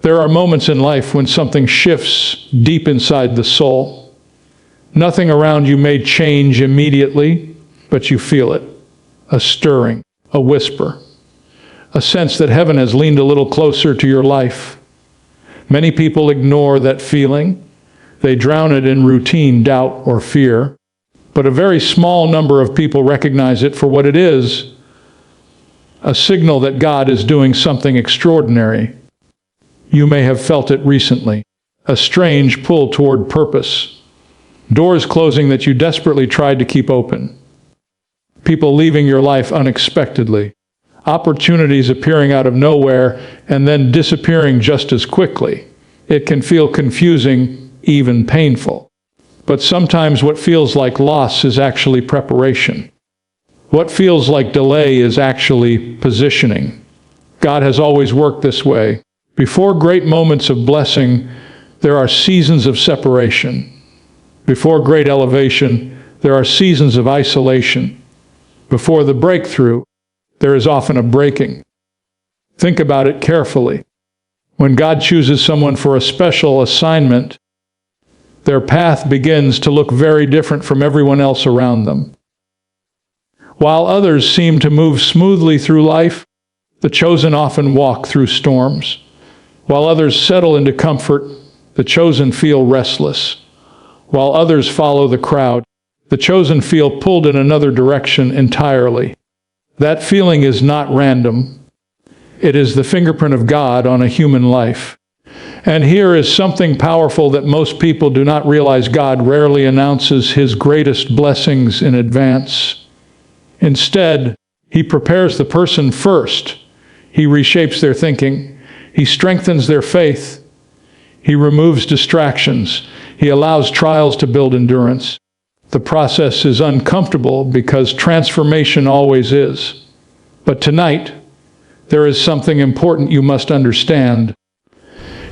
There are moments in life when something shifts deep inside the soul. Nothing around you may change immediately, but you feel it. A stirring, a whisper, a sense that heaven has leaned a little closer to your life. Many people ignore that feeling. They drown it in routine, doubt, or fear. But a very small number of people recognize it for what it is, a signal that God is doing something extraordinary. You may have felt it recently, a strange pull toward purpose, doors closing that you desperately tried to keep open, people leaving your life unexpectedly, opportunities appearing out of nowhere and then disappearing just as quickly. It can feel confusing, even painful. But sometimes what feels like loss is actually preparation. What feels like delay is actually positioning. God has always worked this way. Before great moments of blessing, there are seasons of separation. Before great elevation, there are seasons of isolation. Before the breakthrough, there is often a breaking. Think about it carefully. When God chooses someone for a special assignment, their path begins to look very different from everyone else around them. While others seem to move smoothly through life, the chosen often walk through storms. While others settle into comfort, the chosen feel restless. While others follow the crowd, the chosen feel pulled in another direction entirely. That feeling is not random. It is the fingerprint of God on a human life. And here is something powerful that most people do not realize. God rarely announces His greatest blessings in advance. Instead, He prepares the person first. He reshapes their thinking. He strengthens their faith. He removes distractions. He allows trials to build endurance. The process is uncomfortable because transformation always is. But tonight, there is something important you must understand.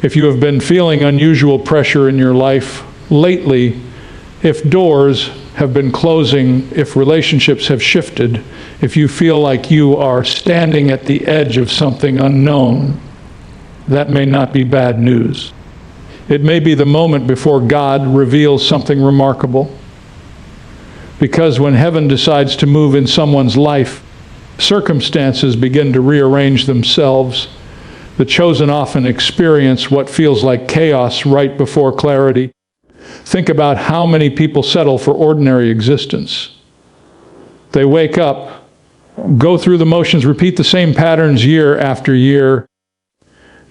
If you have been feeling unusual pressure in your life lately, if doors have been closing, if relationships have shifted, if you feel like you are standing at the edge of something unknown, that may not be bad news. It may be the moment before God reveals something remarkable. Because when heaven decides to move in someone's life, circumstances begin to rearrange themselves. The chosen often experience what feels like chaos right before clarity. Think about how many people settle for ordinary existence. They wake up, go through the motions, repeat the same patterns year after year,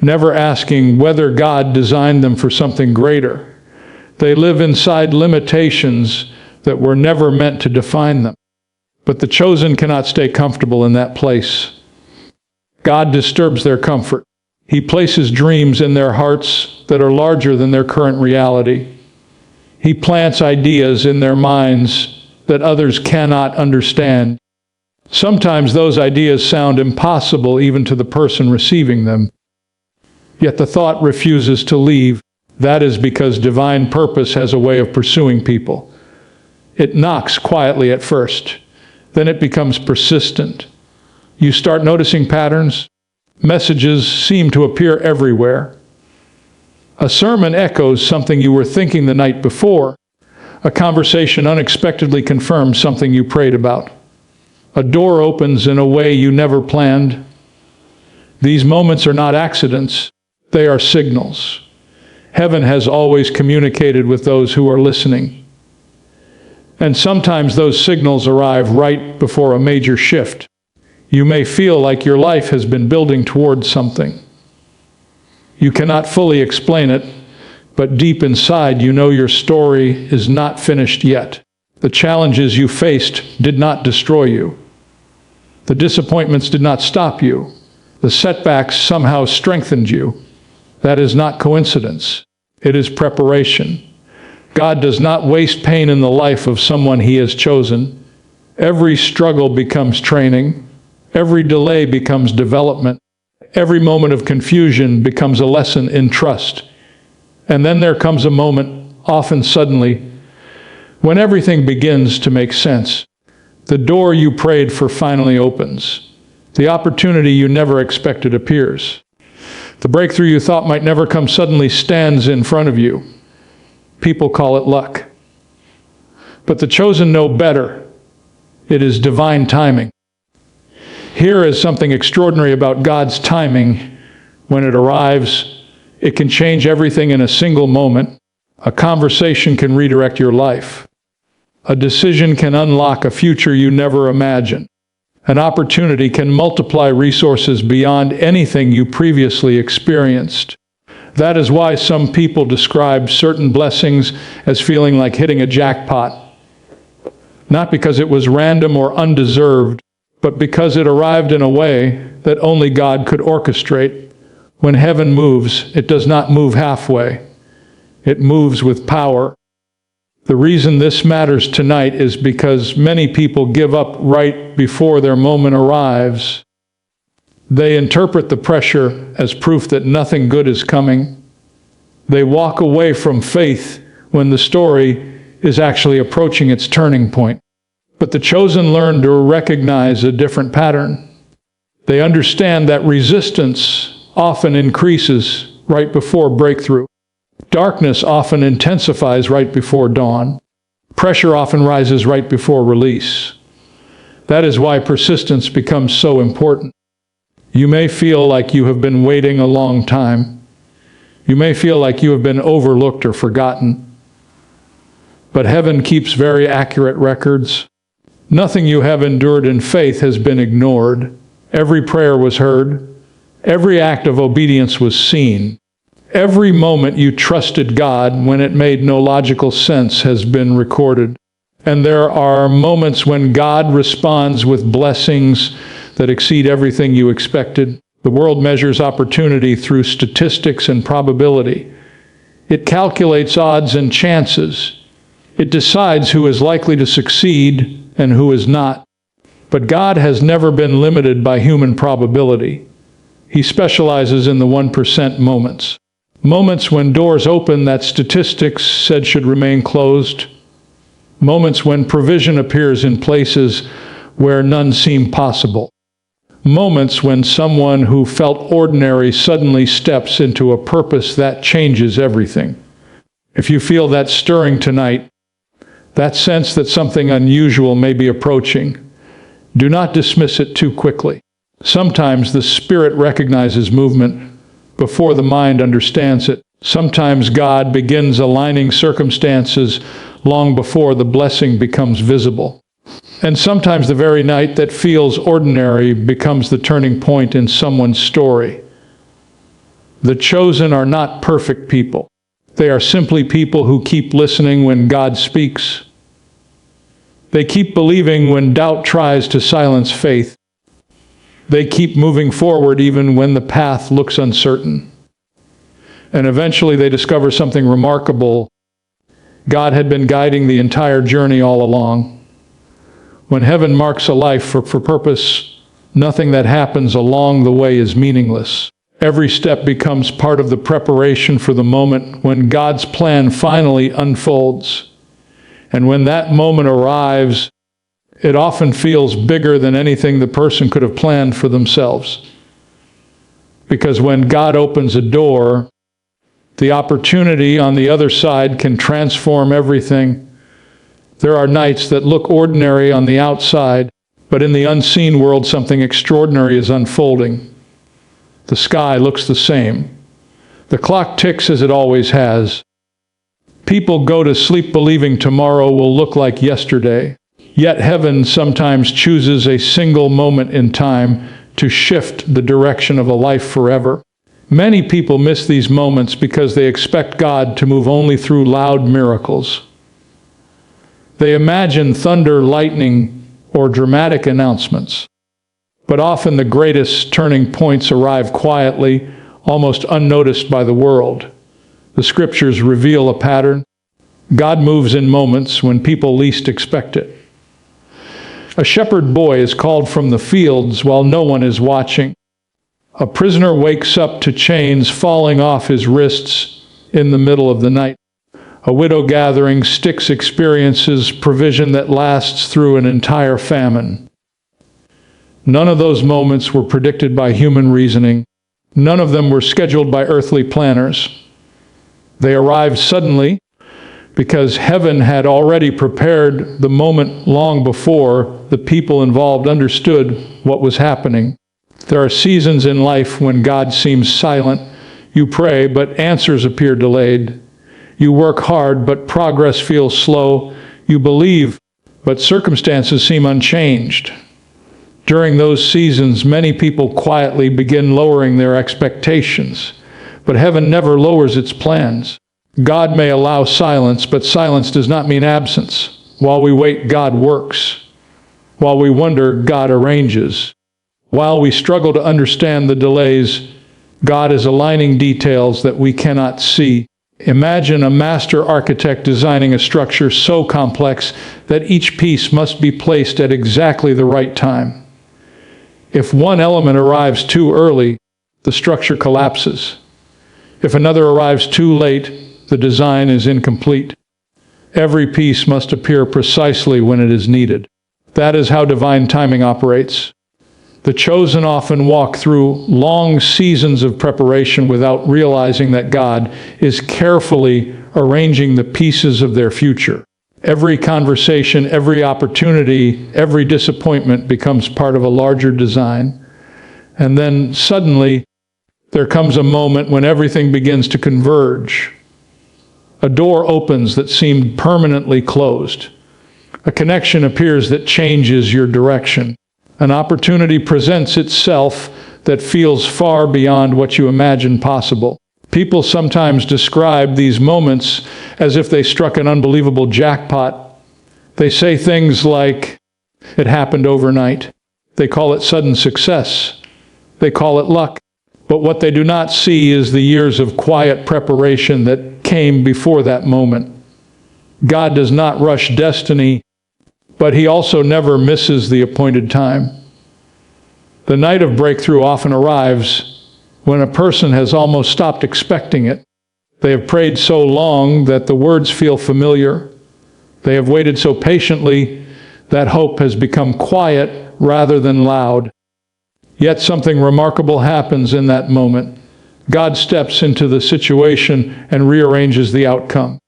never asking whether God designed them for something greater. They live inside limitations that were never meant to define them. But the chosen cannot stay comfortable in that place. God disturbs their comfort. He places dreams in their hearts that are larger than their current reality. He plants ideas in their minds that others cannot understand. Sometimes those ideas sound impossible even to the person receiving them. Yet the thought refuses to leave. That is because divine purpose has a way of pursuing people. It knocks quietly at first. Then it becomes persistent. You start noticing patterns. Messages seem to appear everywhere. A sermon echoes something you were thinking the night before. A conversation unexpectedly confirms something you prayed about. A door opens in a way you never planned. These moments are not accidents. They are signals. Heaven has always communicated with those who are listening. And sometimes those signals arrive right before a major shift. You may feel like your life has been building towards something. You cannot fully explain it, but deep inside you know your story is not finished yet. The challenges you faced did not destroy you. The disappointments did not stop you. The setbacks somehow strengthened you. That is not coincidence. It is preparation. God does not waste pain in the life of someone He has chosen. Every struggle becomes training. Every delay becomes development. Every moment of confusion becomes a lesson in trust. And then there comes a moment, often suddenly, when everything begins to make sense. The door you prayed for finally opens. The opportunity you never expected appears. The breakthrough you thought might never come suddenly stands in front of you. People call it luck. But the chosen know better. It is divine timing. Here is something extraordinary about God's timing. When it arrives, it can change everything in a single moment. A conversation can redirect your life. A decision can unlock a future you never imagined. An opportunity can multiply resources beyond anything you previously experienced. That is why some people describe certain blessings as feeling like hitting a jackpot. Not because it was random or undeserved, but because it arrived in a way that only God could orchestrate. When heaven moves, it does not move halfway. It moves with power. The reason this matters tonight is because many people give up right before their moment arrives. They interpret the pressure as proof that nothing good is coming. They walk away from faith when the story is actually approaching its turning point. But the chosen learn to recognize a different pattern. They understand that resistance often increases right before breakthrough. Darkness often intensifies right before dawn. Pressure often rises right before release. That is why persistence becomes so important. You may feel like you have been waiting a long time. You may feel like you have been overlooked or forgotten. But heaven keeps very accurate records. Nothing you have endured in faith has been ignored. Every prayer was heard. Every act of obedience was seen. Every moment you trusted God when it made no logical sense has been recorded. And there are moments when God responds with blessings that exceed everything you expected. The world measures opportunity through statistics and probability. It calculates odds and chances. It decides who is likely to succeed and who is not. But God has never been limited by human probability. He specializes in the 1% moments. Moments when doors open that statistics said should remain closed. Moments when provision appears in places where none seem possible. Moments when someone who felt ordinary suddenly steps into a purpose that changes everything. If you feel that stirring tonight, that sense that something unusual may be approaching, do not dismiss it too quickly. Sometimes the Spirit recognizes movement before the mind understands it. Sometimes God begins aligning circumstances long before the blessing becomes visible. And sometimes the very night that feels ordinary becomes the turning point in someone's story. The chosen are not perfect people. They are simply people who keep listening when God speaks. They keep believing when doubt tries to silence faith. They keep moving forward even when the path looks uncertain. And eventually they discover something remarkable. God had been guiding the entire journey all along. When heaven marks a life for purpose, nothing that happens along the way is meaningless. Every step becomes part of the preparation for the moment when God's plan finally unfolds. And when that moment arrives, it often feels bigger than anything the person could have planned for themselves. Because when God opens a door, the opportunity on the other side can transform everything. There are nights that look ordinary on the outside, but in the unseen world something extraordinary is unfolding. The sky looks the same. The clock ticks as it always has. People go to sleep believing tomorrow will look like yesterday. Yet heaven sometimes chooses a single moment in time to shift the direction of a life forever. Many people miss these moments because they expect God to move only through loud miracles. They imagine thunder, lightning, or dramatic announcements. But often the greatest turning points arrive quietly, almost unnoticed by the world. The scriptures reveal a pattern. God moves in moments when people least expect it. A shepherd boy is called from the fields while no one is watching. A prisoner wakes up to chains falling off his wrists in the middle of the night. A widow gathering sticks experiences provision that lasts through an entire famine. None of those moments were predicted by human reasoning. None of them were scheduled by earthly planners. They arrived suddenly because heaven had already prepared the moment long before the people involved understood what was happening. There are seasons in life when God seems silent. You pray, but answers appear delayed. You work hard, but progress feels slow. You believe, but circumstances seem unchanged. During those seasons, many people quietly begin lowering their expectations, but heaven never lowers its plans. God may allow silence, but silence does not mean absence. While we wait, God works. While we wonder, God arranges. While we struggle to understand the delays, God is aligning details that we cannot see. Imagine a master architect designing a structure so complex that each piece must be placed at exactly the right time. If one element arrives too early, the structure collapses. If another arrives too late, the design is incomplete. Every piece must appear precisely when it is needed. That is how divine timing operates. The chosen often walk through long seasons of preparation without realizing that God is carefully arranging the pieces of their future. Every conversation, every opportunity, every disappointment becomes part of a larger design. And then suddenly, there comes a moment when everything begins to converge. A door opens that seemed permanently closed. A connection appears that changes your direction. An opportunity presents itself that feels far beyond what you imagined possible. People sometimes describe these moments as if they struck an unbelievable jackpot. They say things like, "It happened overnight." They call it sudden success. They call it luck. But what they do not see is the years of quiet preparation that came before that moment. God does not rush destiny, but He also never misses the appointed time. The night of breakthrough often arrives when a person has almost stopped expecting it. They have prayed so long that the words feel familiar. They have waited so patiently that hope has become quiet rather than loud. Yet something remarkable happens in that moment. God steps into the situation and rearranges the outcome.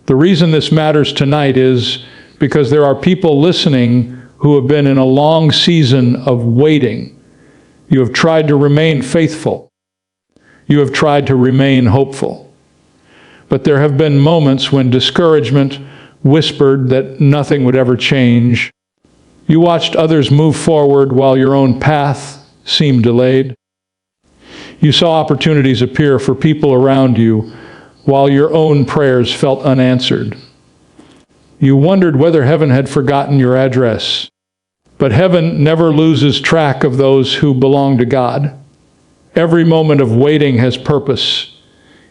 The reason this matters tonight is because there are people listening who have been in a long season of waiting. You have tried to remain faithful. You have tried to remain hopeful. But there have been moments when discouragement whispered that nothing would ever change. You watched others move forward while your own path seemed delayed. You saw opportunities appear for people around you while your own prayers felt unanswered. You wondered whether heaven had forgotten your address. But heaven never loses track of those who belong to God. Every moment of waiting has purpose,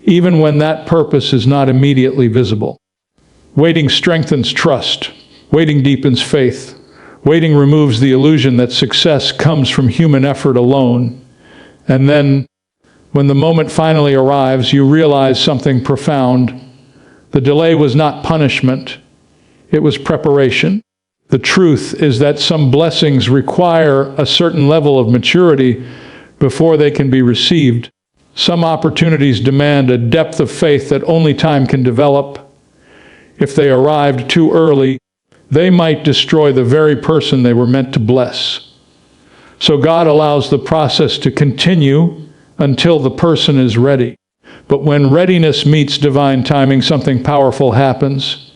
even when that purpose is not immediately visible. Waiting strengthens trust. Waiting deepens faith. Waiting removes the illusion that success comes from human effort alone. And then, when the moment finally arrives, you realize something profound. The delay was not punishment. It was preparation. The truth is that some blessings require a certain level of maturity before they can be received. Some opportunities demand a depth of faith that only time can develop. If they arrived too early, they might destroy the very person they were meant to bless. So God allows the process to continue until the person is ready. But when readiness meets divine timing, something powerful happens.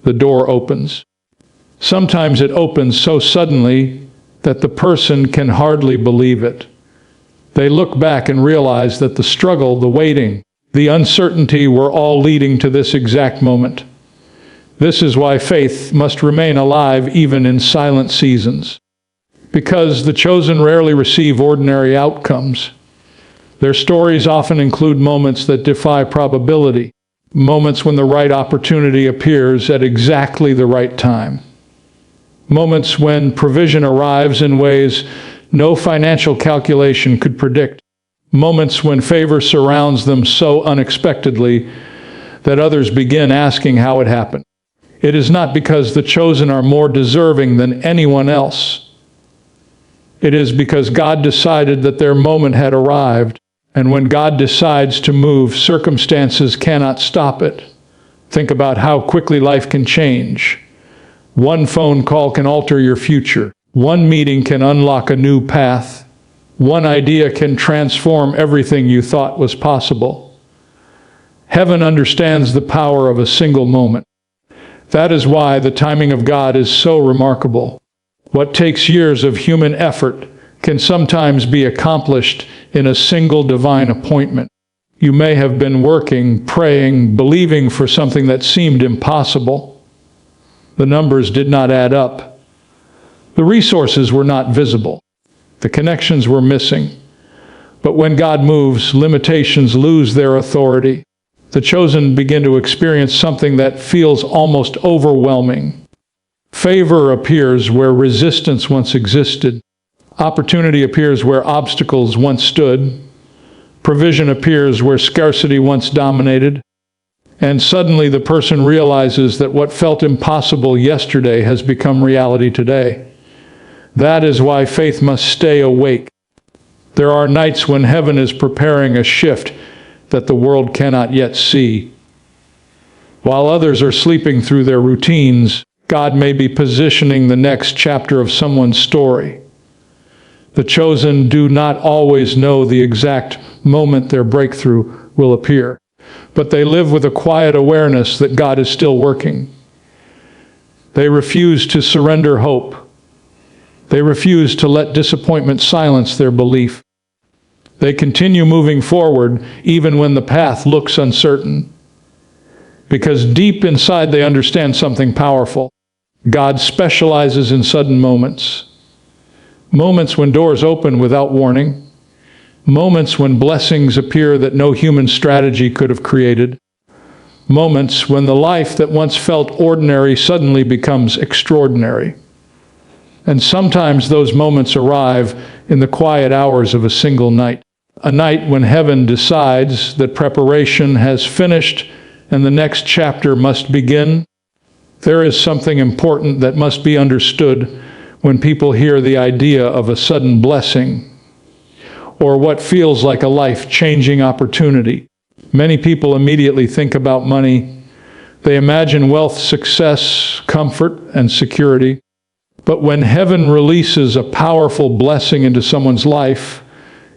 The door opens. Sometimes it opens so suddenly that the person can hardly believe it. They look back and realize that the struggle, the waiting, the uncertainty were all leading to this exact moment. This is why faith must remain alive even in silent seasons. Because the chosen rarely receive ordinary outcomes. Their stories often include moments that defy probability, moments when the right opportunity appears at exactly the right time, moments when provision arrives in ways no financial calculation could predict, moments when favor surrounds them so unexpectedly that others begin asking how it happened. It is not because the chosen are more deserving than anyone else. It is because God decided that their moment had arrived, and when God decides to move, circumstances cannot stop it. Think about how quickly life can change. One phone call can alter your future. One meeting can unlock a new path. One idea can transform everything you thought was possible. Heaven understands the power of a single moment. That is why the timing of God is so remarkable. What takes years of human effort can sometimes be accomplished in a single divine appointment. You may have been working, praying, believing for something that seemed impossible. The numbers did not add up. The resources were not visible. The connections were missing. But when God moves, limitations lose their authority. The chosen begin to experience something that feels almost overwhelming. Favor appears where resistance once existed. Opportunity appears where obstacles once stood. Provision appears where scarcity once dominated. And suddenly the person realizes that what felt impossible yesterday has become reality today. That is why faith must stay awake. There are nights when heaven is preparing a shift that the world cannot yet see. While others are sleeping through their routines, God may be positioning the next chapter of someone's story. The chosen do not always know the exact moment their breakthrough will appear, but they live with a quiet awareness that God is still working. They refuse to surrender hope. They refuse to let disappointment silence their belief. They continue moving forward even when the path looks uncertain, because deep inside they understand something powerful. God specializes in sudden moments. Moments when doors open without warning. Moments when blessings appear that no human strategy could have created. Moments when the life that once felt ordinary suddenly becomes extraordinary. And sometimes those moments arrive in the quiet hours of a single night. A night when heaven decides that preparation has finished and the next chapter must begin. There is something important that must be understood when people hear the idea of a sudden blessing or what feels like a life-changing opportunity. Many people immediately think about money. They imagine wealth, success, comfort, and security. But when heaven releases a powerful blessing into someone's life,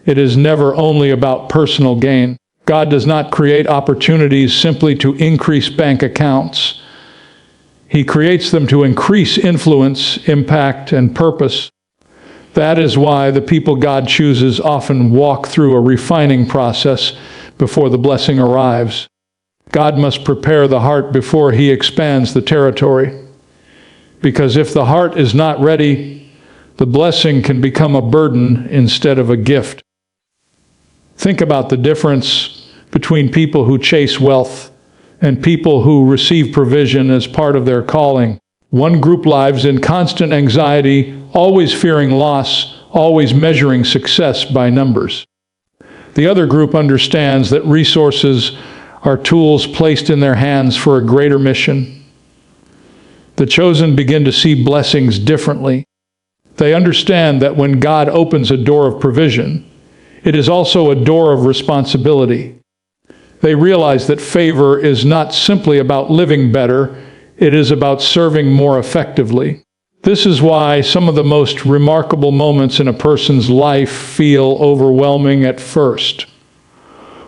it is never only about personal gain. God does not create opportunities simply to increase bank accounts. He creates them to increase influence, impact, and purpose. That is why the people God chooses often walk through a refining process before the blessing arrives. God must prepare the heart before He expands the territory. Because if the heart is not ready, the blessing can become a burden instead of a gift. Think about the difference between people who chase wealth and people who receive provision as part of their calling. One group lives in constant anxiety, always fearing loss, always measuring success by numbers. The other group understands that resources are tools placed in their hands for a greater mission. The chosen begin to see blessings differently. They understand that when God opens a door of provision, it is also a door of responsibility. They realize that favor is not simply about living better, it is about serving more effectively. This is why some of the most remarkable moments in a person's life feel overwhelming at first.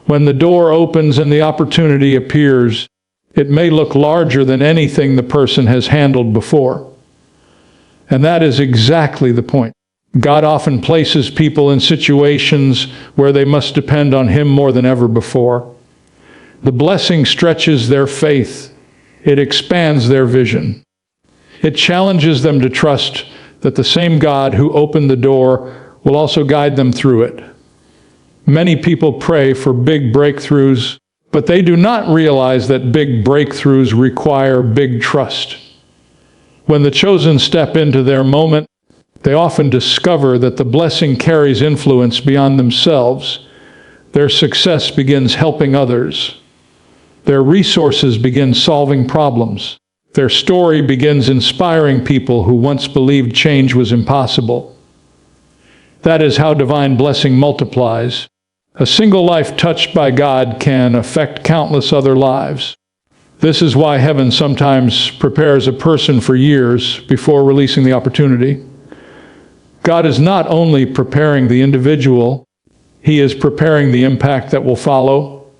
When the door opens and the opportunity appears, it may look larger than anything the person has handled before. And that is exactly the point. God often places people in situations where they must depend on Him more than ever before. The blessing stretches their faith. It expands their vision. It challenges them to trust that the same God who opened the door will also guide them through it. Many people pray for big breakthroughs, but they do not realize that big breakthroughs require big trust. When the chosen step into their moment, they often discover that the blessing carries influence beyond themselves. Their success begins helping others. Their resources begin solving problems. Their story begins inspiring people who once believed change was impossible. That is how divine blessing multiplies. A single life touched by God can affect countless other lives. This is why heaven sometimes prepares a person for years before releasing the opportunity. God is not only preparing the individual, He is preparing the impact that will follow.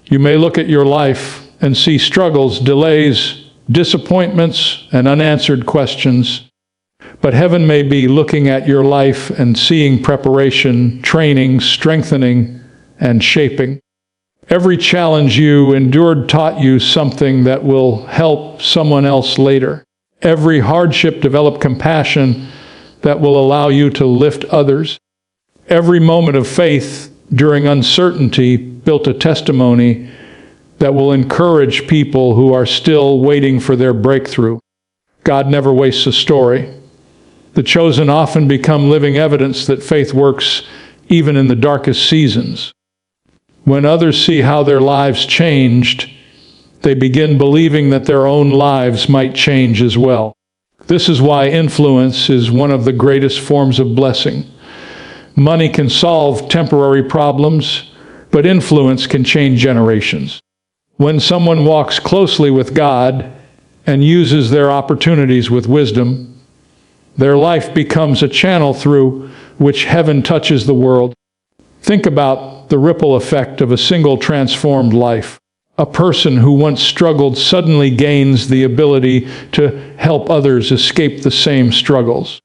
You may look at your life and see struggles, delays, disappointments, and unanswered questions. But heaven may be looking at your life and seeing preparation, training, strengthening, and shaping. Every challenge you endured taught you something that will help someone else later. Every hardship developed compassion that will allow you to lift others. Every moment of faith during uncertainty built a testimony that will encourage people who are still waiting for their breakthrough. God never wastes a story. The chosen often become living evidence that faith works even in the darkest seasons. When others see how their lives changed, they begin believing that their own lives might change as well. This is why influence is one of the greatest forms of blessing. Money can solve temporary problems, but influence can change generations. When someone walks closely with God and uses their opportunities with wisdom, their life becomes a channel through which heaven touches the world. Think about the ripple effect of a single transformed life. A person who once struggled suddenly gains the ability to help others escape the same struggles.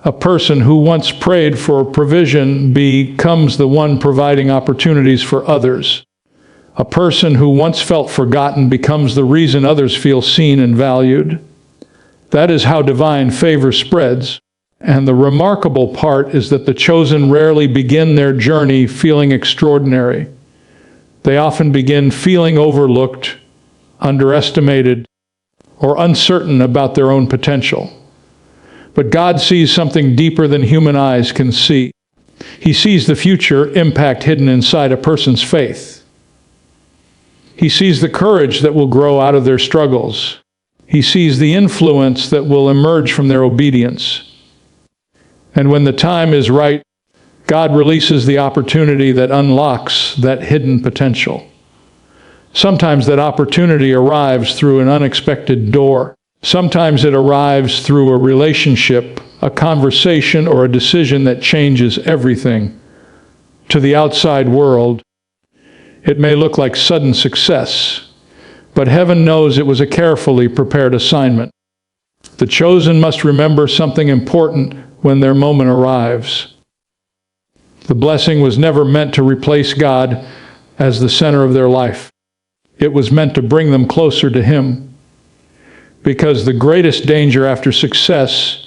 A person who once prayed for provision becomes the one providing opportunities for others. A person who once felt forgotten becomes the reason others feel seen and valued. That is how divine favor spreads. And the remarkable part is that the chosen rarely begin their journey feeling extraordinary. They often begin feeling overlooked, underestimated, or uncertain about their own potential. But God sees something deeper than human eyes can see. He sees the future impact hidden inside a person's faith. He sees the courage that will grow out of their struggles. He sees the influence that will emerge from their obedience. And when the time is right, God releases the opportunity that unlocks that hidden potential. Sometimes that opportunity arrives through an unexpected door. Sometimes it arrives through a relationship, a conversation, or a decision that changes everything. To the outside world, it may look like sudden success, but heaven knows it was a carefully prepared assignment. The chosen must remember something important when their moment arrives. The blessing was never meant to replace God as the center of their life. It was meant to bring them closer to Him. Because the greatest danger after success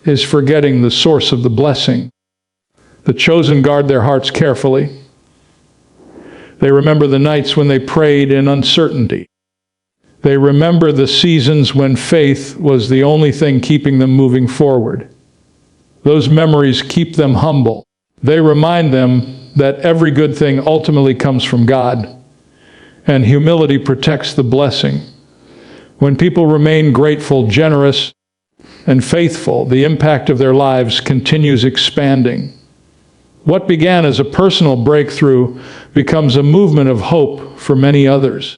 is forgetting the source of the blessing. The chosen guard their hearts carefully. They remember the nights when they prayed in uncertainty. They remember the seasons when faith was the only thing keeping them moving forward. Those memories keep them humble. They remind them that every good thing ultimately comes from God, and humility protects the blessing. When people remain grateful, generous, and faithful, the impact of their lives continues expanding. What began as a personal breakthrough becomes a movement of hope for many others.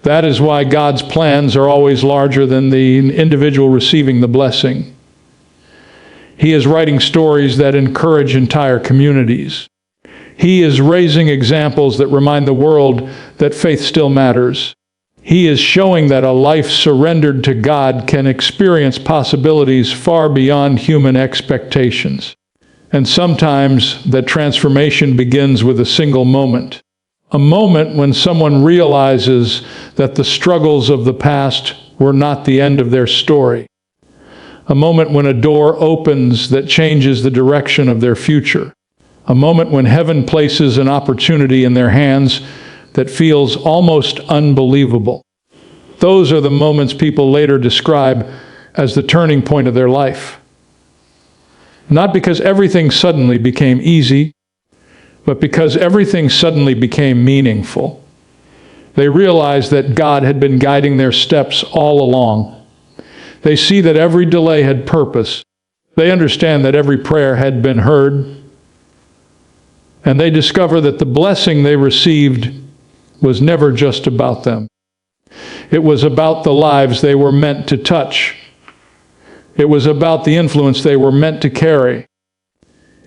That is why God's plans are always larger than the individual receiving the blessing. He is writing stories that encourage entire communities. He is raising examples that remind the world that faith still matters. He is showing that a life surrendered to God can experience possibilities far beyond human expectations. And sometimes that transformation begins with a single moment. A moment when someone realizes that the struggles of the past were not the end of their story. A moment when a door opens that changes the direction of their future. A moment when heaven places an opportunity in their hands that feels almost unbelievable. Those are the moments people later describe as the turning point of their life. Not because everything suddenly became easy, but because everything suddenly became meaningful. They realized that God had been guiding their steps all along. They see that every delay had purpose, They understand that every prayer had been heard, and they discover that the blessing they received was never just about them. It was about the lives they were meant to touch. It was about the influence they were meant to carry.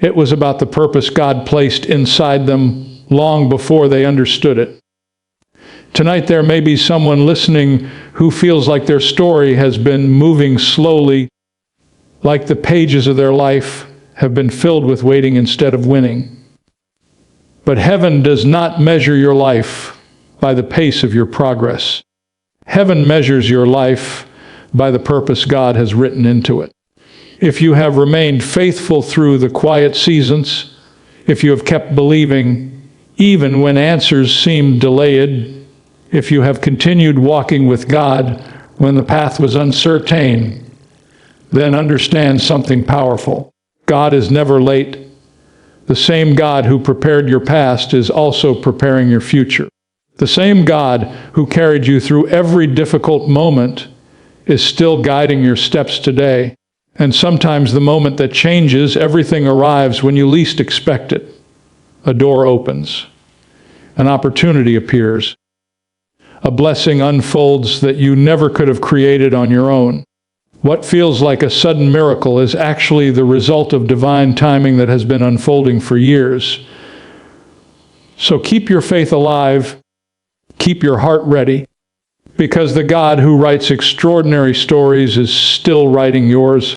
It was about the purpose God placed inside them long before they understood it. Tonight there may be someone listening who feels like their story has been moving slowly, like the pages of their life have been filled with waiting instead of winning. But heaven does not measure your life by the pace of your progress. Heaven measures your life by the purpose God has written into it. If you have remained faithful through the quiet seasons, if you have kept believing even when answers seemed delayed, if you have continued walking with God when the path was uncertain, then understand something powerful. God is never late. The same God who prepared your past is also preparing your future. The same God who carried you through every difficult moment is still guiding your steps today. And sometimes the moment that changes, everything arrives when you least expect it. A door opens. An opportunity appears. A blessing unfolds that you never could have created on your own. What feels like a sudden miracle is actually the result of divine timing that has been unfolding for years. So keep your faith alive. Keep your heart ready, because the God who writes extraordinary stories is still writing yours.